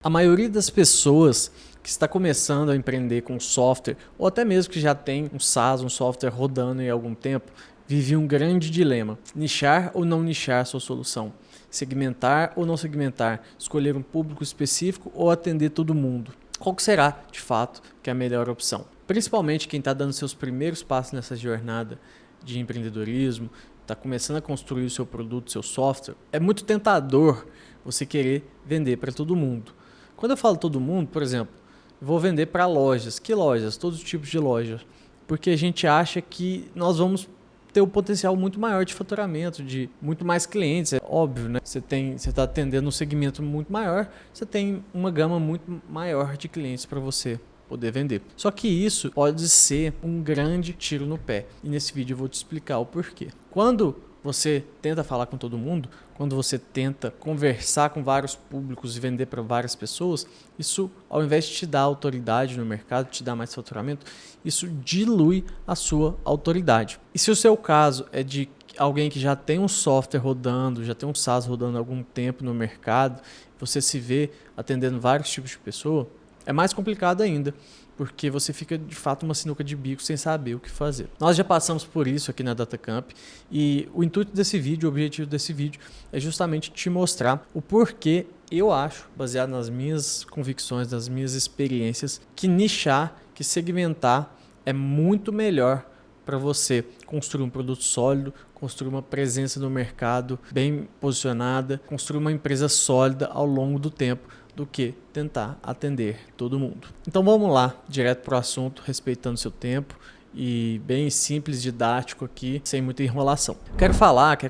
A maioria das pessoas que está começando a empreender com software, ou até mesmo que já tem um SaaS, um software rodando em algum tempo, vive um grande dilema: nichar ou não nichar sua solução, segmentar ou não segmentar, escolher um público específico ou atender todo mundo. Qual que será, de fato, que é a melhor opção? Principalmente quem está dando seus primeiros passos nessa jornada de empreendedorismo, está começando a construir o seu produto, seu software, é muito tentador você querer vender para todo mundo. Quando eu falo todo mundo, por exemplo, vou vender para lojas. Que lojas? Todos os tipos de lojas. Porque a gente acha que nós vamos ter um potencial muito maior de faturamento, de muito mais clientes. É óbvio, né? Você está atendendo um segmento muito maior, você tem uma gama muito maior de clientes para você poder vender. Só que isso pode ser um grande tiro no pé. E nesse vídeo eu vou te explicar o porquê. Quando você tenta falar com todo mundo, quando você tenta conversar com vários públicos e vender para várias pessoas, isso, ao invés de te dar autoridade no mercado, te dar mais faturamento, isso dilui a sua autoridade. E se o seu caso é de alguém que já tem um software rodando, já tem um SaaS rodando há algum tempo no mercado, você se vê atendendo vários tipos de pessoa, é mais complicado ainda, porque você fica de fato uma sinuca de bico sem saber o que fazer. Nós já passamos por isso aqui na DataCamp e o intuito desse vídeo, o objetivo desse vídeo é justamente te mostrar o porquê eu acho, baseado nas minhas convicções, nas minhas experiências, que nichar, que segmentar é muito melhor para você construir um produto sólido, construir uma presença no mercado bem posicionada, construir uma empresa sólida ao longo do tempo, do que tentar atender todo mundo. Então vamos lá, direto para o assunto, respeitando seu tempo e bem simples, didático aqui, sem muita enrolação. Quero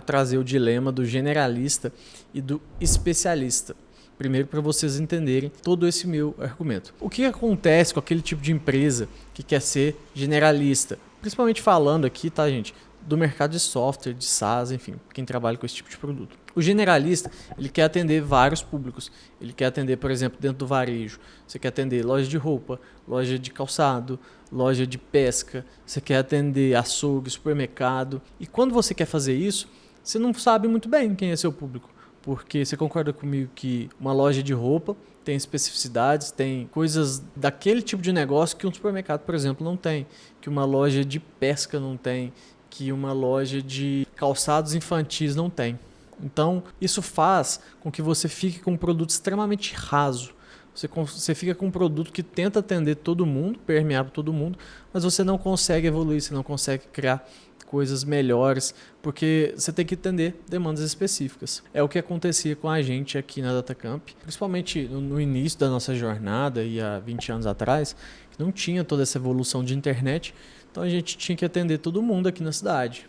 trazer o dilema do generalista e do especialista. Primeiro, para vocês entenderem todo esse meu argumento. O que acontece com aquele tipo de empresa que quer ser generalista? Principalmente falando aqui, tá, gente, do mercado de software, de SaaS, enfim, quem trabalha com esse tipo de produto. O generalista, ele quer atender vários públicos. Ele quer atender, por exemplo, dentro do varejo. Você quer atender loja de roupa, loja de calçado, loja de pesca. Você quer atender açougue, supermercado. E quando você quer fazer isso, você não sabe muito bem quem é seu público. Porque você concorda comigo que uma loja de roupa tem especificidades, tem coisas daquele tipo de negócio que um supermercado, por exemplo, não tem. Que uma loja de pesca não tem. Que uma loja de calçados infantis não tem. Então, isso faz com que você fique com um produto extremamente raso. Você fica com um produto que tenta atender todo mundo, permear para todo mundo, mas você não consegue evoluir, você não consegue criar coisas melhores, porque você tem que atender demandas específicas. É o que acontecia com a gente aqui na DataCamp, principalmente no início da nossa jornada, e há 20 anos atrás, que não tinha toda essa evolução de internet, então a gente tinha que atender todo mundo aqui na cidade.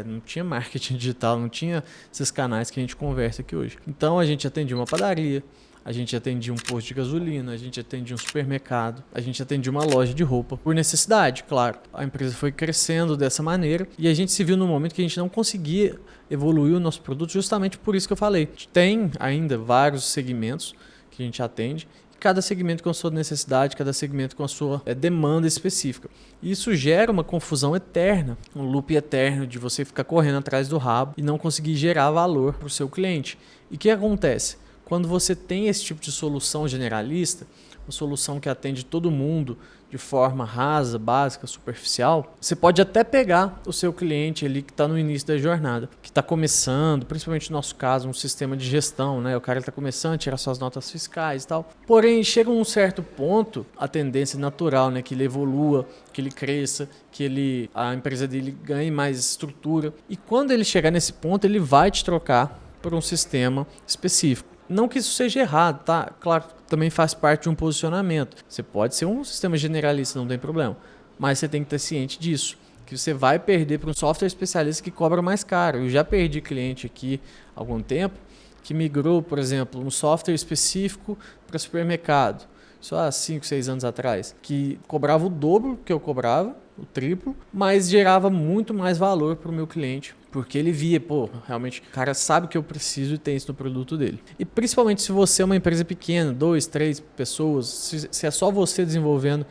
Não tinha marketing digital, não tinha esses canais que a gente conversa aqui hoje. Então a gente atendia uma padaria, a gente atendia um posto de gasolina, a gente atendia um supermercado, a gente atendia uma loja de roupa, por necessidade, claro. A empresa foi crescendo dessa maneira e a gente se viu num momento que a gente não conseguia evoluir o nosso produto, justamente por isso que eu falei. Tem ainda vários segmentos que a gente atende, cada segmento com a sua necessidade, cada segmento com a sua demanda específica. Isso gera uma confusão eterna, um loop eterno de você ficar correndo atrás do rabo e não conseguir gerar valor para o seu cliente. E o que acontece? Quando você tem esse tipo de solução generalista, uma solução que atende todo mundo de forma rasa, básica, superficial, você pode até pegar o seu cliente ali que está no início da jornada, que está começando, principalmente no nosso caso, um sistema de gestão, né? O cara está começando a tirar suas notas fiscais e tal. Porém, chega a um certo ponto, a tendência natural, né? Que ele evolua, que ele cresça, que a empresa dele ganhe mais estrutura. E quando ele chegar nesse ponto, ele vai te trocar por um sistema específico. Não que isso seja errado, tá? Claro, também faz parte de um posicionamento. Você pode ser um sistema generalista, não tem problema. Mas você tem que estar ciente disso, que você vai perder para um software especialista que cobra mais caro. Eu já perdi cliente aqui há algum tempo que migrou, por exemplo, um software específico para supermercado. Só há 5, 6 anos atrás, que cobrava o dobro que eu cobrava, o triplo, mas gerava muito mais valor para o meu cliente, porque ele via, realmente o cara sabe que eu preciso e tem isso no produto dele. E principalmente se você é uma empresa pequena, 2, 3 pessoas, se é só você desenvolvendo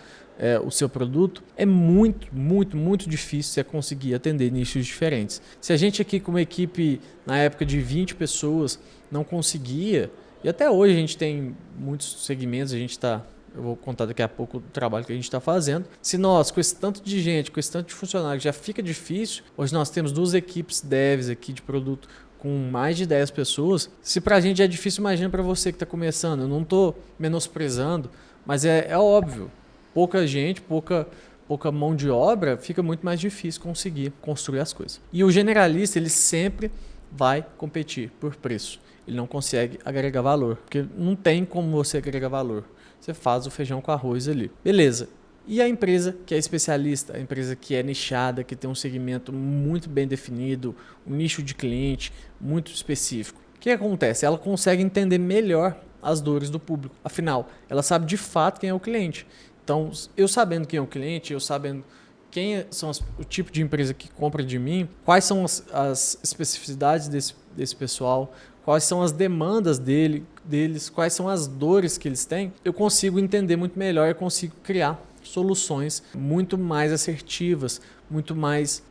o seu produto, é muito, muito, muito difícil você conseguir atender nichos diferentes. Se a gente aqui com uma equipe, na época de 20 pessoas, não conseguia E até hoje a gente tem muitos segmentos, eu vou contar daqui a pouco o trabalho que a gente está fazendo. Se nós, com esse tanto de gente, com esse tanto de funcionário, já fica difícil, hoje nós temos 2 equipes devs aqui de produto com mais de 10 pessoas. Se para a gente é difícil, imagina para você que está começando. Eu não estou menosprezando, mas é óbvio. Pouca gente, pouca mão de obra, fica muito mais difícil conseguir construir as coisas. E o generalista, ele sempre vai competir por preço. Ele não consegue agregar valor, porque não tem como você agregar valor. Você faz o feijão com arroz ali. Beleza. E a empresa que é especialista, a empresa que é nichada, que tem um segmento muito bem definido, um nicho de cliente muito específico. O que acontece? Ela consegue entender melhor as dores do público. Afinal, ela sabe de fato quem é o cliente. Então, eu sabendo quem é o cliente, eu sabendo quem são o tipo de empresa que compra de mim, quais são as especificidades desse pessoal, quais são as demandas deles, quais são as dores que eles têm, eu consigo entender muito melhor, eu consigo criar soluções muito mais assertivas, muito mais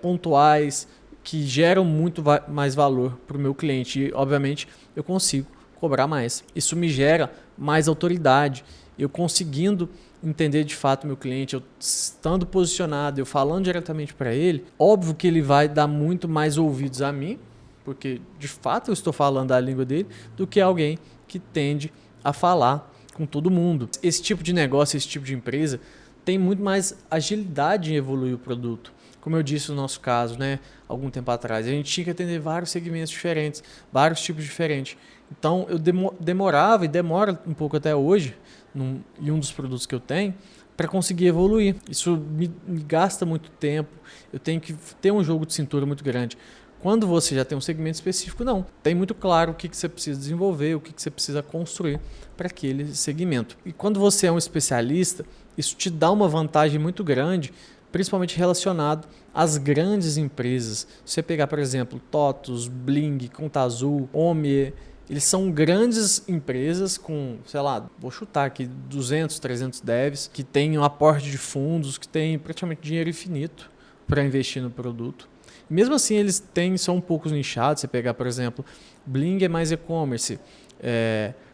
pontuais, que geram muito mais valor para o meu cliente. E, obviamente, eu consigo cobrar mais. Isso me gera mais autoridade. Eu conseguindo entender de fato meu cliente, eu estando posicionado, eu falando diretamente para ele, óbvio que ele vai dar muito mais ouvidos a mim, porque de fato eu estou falando a língua dele, do que alguém que tende a falar com todo mundo. Esse tipo de negócio, esse tipo de empresa tem muito mais agilidade em evoluir o produto. Como eu disse no nosso caso, algum tempo atrás, a gente tinha que atender vários segmentos diferentes, vários tipos diferentes. Então eu demorava e demora um pouco até hoje, em um dos produtos que eu tenho, para conseguir evoluir. Isso me gasta muito tempo, eu tenho que ter um jogo de cintura muito grande. Quando você já tem um segmento específico, não. Tem muito claro o que você precisa desenvolver, o que você precisa construir para aquele segmento. E quando você é um especialista, isso te dá uma vantagem muito grande, principalmente relacionado às grandes empresas. Se você pegar, por exemplo, TOTUS, Bling, Conta Azul, Omie, eles são grandes empresas com, sei lá, vou chutar aqui, 200, 300 devs, que têm um aporte de fundos, que têm praticamente dinheiro infinito para investir no produto. Mesmo assim, eles são um pouco nichados. Você pegar, por exemplo, Bling é mais e-commerce,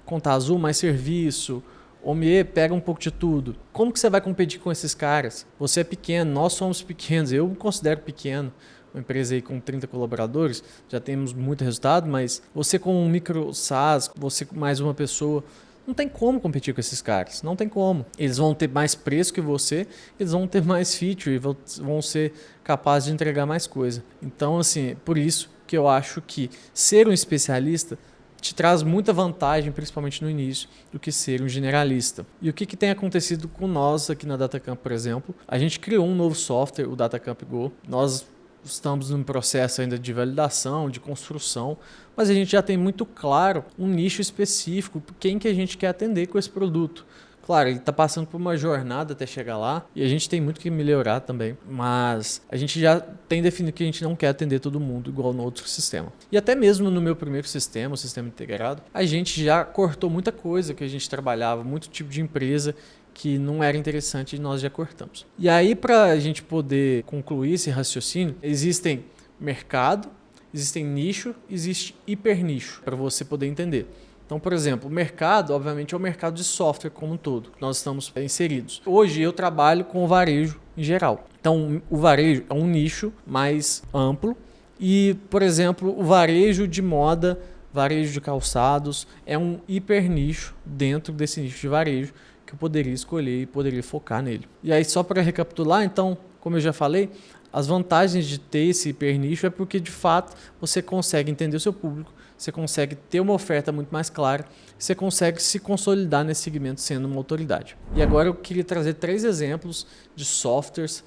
Conta Azul mais serviço, Omie pega um pouco de tudo. Como que você vai competir com esses caras? Você é pequeno, nós somos pequenos, eu me considero pequeno. Uma empresa aí com 30 colaboradores, já temos muito resultado, mas você com um micro SaaS, você com mais uma pessoa, não tem como competir com esses caras, não tem como. Eles vão ter mais preço que você, eles vão ter mais feature e vão ser capazes de entregar mais coisa. Então, assim, por isso que eu acho que ser um especialista te traz muita vantagem, principalmente no início, do que ser um generalista. E o que tem acontecido com nós aqui na DataCamp, por exemplo? A gente criou um novo software, o DataCamp Go. Nós estamos num processo ainda de validação, de construção, mas a gente já tem muito claro um nicho específico, quem que a gente quer atender com esse produto. Claro, ele está passando por uma jornada até chegar lá e a gente tem muito que melhorar também, mas a gente já tem definido que a gente não quer atender todo mundo igual no outro sistema. E até mesmo no meu primeiro sistema, o sistema integrado, a gente já cortou muita coisa que a gente trabalhava, muito tipo de empresa que não era interessante e nós já cortamos. E aí, para a gente poder concluir esse raciocínio, existem mercado, existem nicho, existe hipernicho, para você poder entender. Então, por exemplo, o mercado, obviamente, é o mercado de software como um todo, que nós estamos inseridos. Hoje eu trabalho com o varejo em geral. Então, o varejo é um nicho mais amplo e, por exemplo, o varejo de moda, varejo de calçados, é um hipernicho dentro desse nicho de varejo que eu poderia escolher e poderia focar nele. E aí, só para recapitular, então, como eu já falei, as vantagens de ter esse hipernicho é porque, de fato, você consegue entender o seu público, você consegue ter uma oferta muito mais clara, você consegue se consolidar nesse segmento sendo uma autoridade. E agora eu queria trazer 3 exemplos de softwares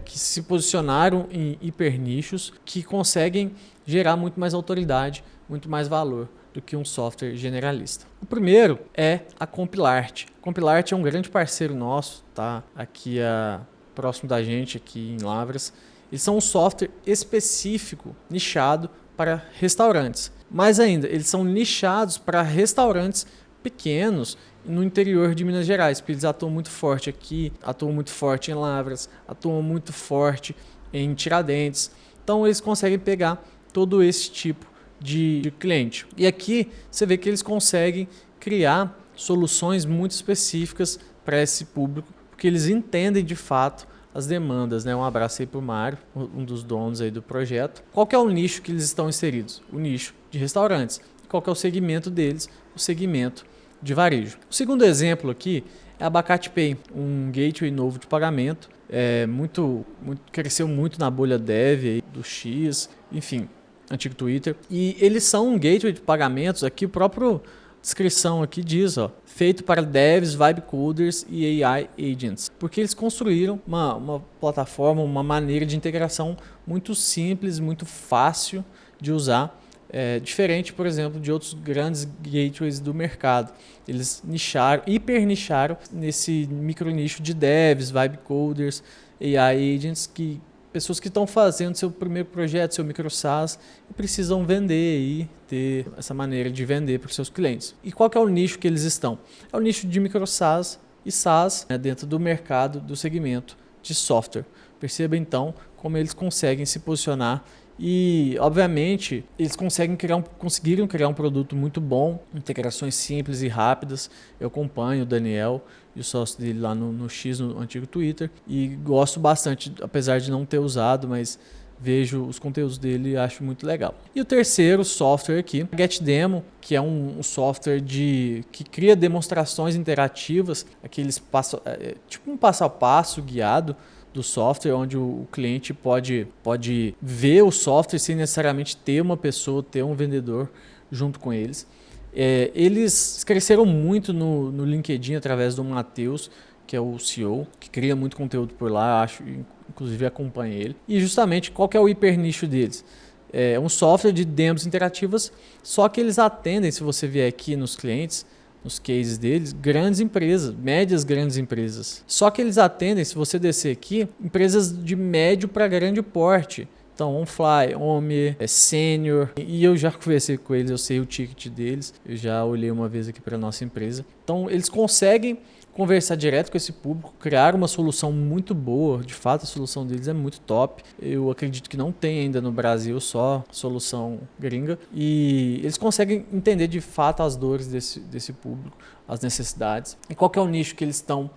que se posicionaram em hipernichos, que conseguem gerar muito mais autoridade, muito mais valor do que um software generalista. O primeiro é a Compilart. A Compilart é um grande parceiro nosso, tá? Aqui próximo da gente, aqui em Lavras. Eles são um software específico, nichado para restaurantes. Mais ainda, eles são nichados para restaurantes pequenos no interior de Minas Gerais, porque eles atuam muito forte aqui, atuam muito forte em Lavras, atuam muito forte em Tiradentes. Então eles conseguem pegar todo esse tipo de cliente. E aqui você vê que eles conseguem criar soluções muito específicas para esse público, porque eles entendem de fato as demandas, né? Um abraço aí para o Mário, um dos donos aí do projeto. Qual que é o nicho que eles estão inseridos? O nicho de restaurantes. Qual que é o segmento deles? O segmento de varejo. O segundo exemplo aqui é a Abacate Pay, um gateway novo de pagamento. Cresceu muito na bolha dev aí, do X, enfim, antigo Twitter. E eles são um gateway de pagamentos, aqui o próprio descrição aqui diz, ó, feito para devs, vibe coders e AI agents, porque eles construíram uma plataforma, uma maneira de integração muito simples, muito fácil de usar, diferente, por exemplo, de outros grandes gateways do mercado. Eles hiper nicharam nesse micro nicho de devs, vibe coders, AI agents, pessoas que estão fazendo seu primeiro projeto, seu micro SaaS, e precisam vender e ter essa maneira de vender para os seus clientes. E qual que é o nicho que eles estão? É o nicho de micro SaaS e SaaS, né, dentro do mercado do segmento de software. Perceba então como eles conseguem se posicionar e, obviamente, eles conseguiram criar um produto muito bom, integrações simples e rápidas. Eu acompanho o Daniel e o sócio dele lá no X, no antigo Twitter, e gosto bastante, apesar de não ter usado, mas vejo os conteúdos dele e acho muito legal. E o terceiro software aqui, GetDemo, que é um software que cria demonstrações interativas, tipo um passo a passo guiado do software, onde o cliente pode ver o software sem necessariamente ter uma pessoa, ter um vendedor junto com eles. Eles cresceram muito no LinkedIn através do Matheus, que é o CEO, que cria muito conteúdo por lá, acho, inclusive acompanha ele. E justamente qual que é o hiper nicho deles? É um software de demos interativas, só que eles atendem, se você vier aqui nos clientes, nos cases deles, grandes empresas, médias grandes empresas. Só que eles atendem, se você descer aqui, empresas de médio para grande porte. Então, OnFly, Omi, Senior, e eu já conversei com eles, eu sei o ticket deles, eu já olhei uma vez aqui para a nossa empresa. Então, eles conseguem conversar direto com esse público, criar uma solução muito boa, de fato a solução deles é muito top. Eu acredito que não tem ainda no Brasil, só solução gringa, e eles conseguem entender de fato as dores desse público, as necessidades. E qual que é o nicho que eles estão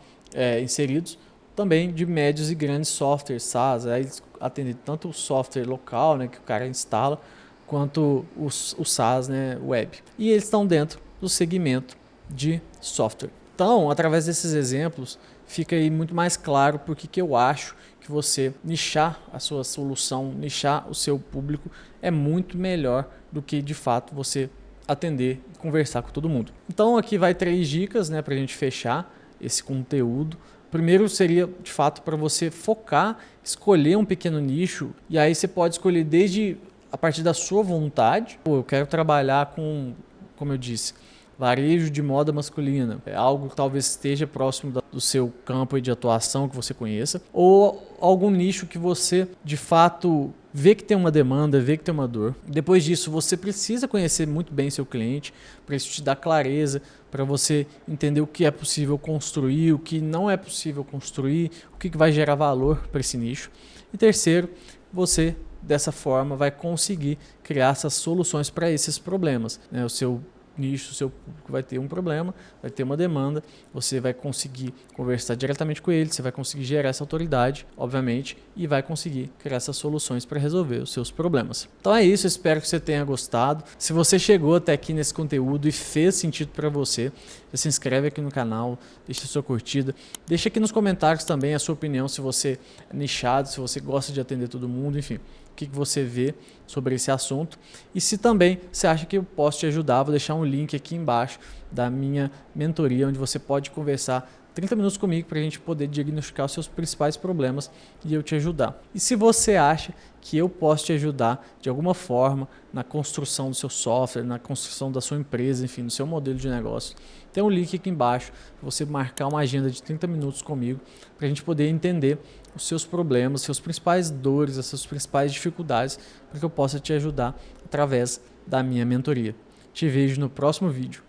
inseridos? Também de médios e grandes softwares SaaS. Aí eles atendem tanto o software local, né, que o cara instala, quanto o SaaS, né, web. E eles estão dentro do segmento de software. Então, através desses exemplos, fica aí muito mais claro porque que eu acho que você nichar a sua solução, nichar o seu público é muito melhor do que, de fato, você atender e conversar com todo mundo. Então, aqui vai 3 dicas, né, para a gente fechar esse conteúdo. Primeiro seria, de fato, para você focar, escolher um pequeno nicho, e aí você pode escolher desde a partir da sua vontade. Eu quero trabalhar com, como eu disse, varejo de moda masculina, é algo que talvez esteja próximo do seu campo de atuação que você conheça, ou algum nicho que você de fato vê que tem uma demanda, vê que tem uma dor. Depois disso, você precisa conhecer muito bem seu cliente, para isso te dar clareza, para você entender o que é possível construir, o que não é possível construir, o que vai gerar valor para esse nicho. E terceiro, você dessa forma vai conseguir criar essas soluções para esses problemas, né? O seu nicho, o seu público vai ter um problema, vai ter uma demanda, você vai conseguir conversar diretamente com ele, você vai conseguir gerar essa autoridade, obviamente, e vai conseguir criar essas soluções para resolver os seus problemas. Então é isso, espero que você tenha gostado. Se você chegou até aqui nesse conteúdo e fez sentido para você, já se inscreve aqui no canal, deixa a sua curtida, deixa aqui nos comentários também a sua opinião, se você é nichado, se você gosta de atender todo mundo, enfim, o que você vê sobre esse assunto. E se também você acha que eu posso te ajudar, vou deixar um link aqui embaixo da minha mentoria, onde você pode conversar 30 minutos comigo para a gente poder diagnosticar os seus principais problemas e eu te ajudar. E se você acha que eu posso te ajudar de alguma forma na construção do seu software, na construção da sua empresa, enfim, no seu modelo de negócio, tem um link aqui embaixo para você marcar uma agenda de 30 minutos comigo para a gente poder entender os seus problemas, seus principais dores, as suas principais dificuldades, para que eu possa te ajudar através da minha mentoria. Te vejo no próximo vídeo.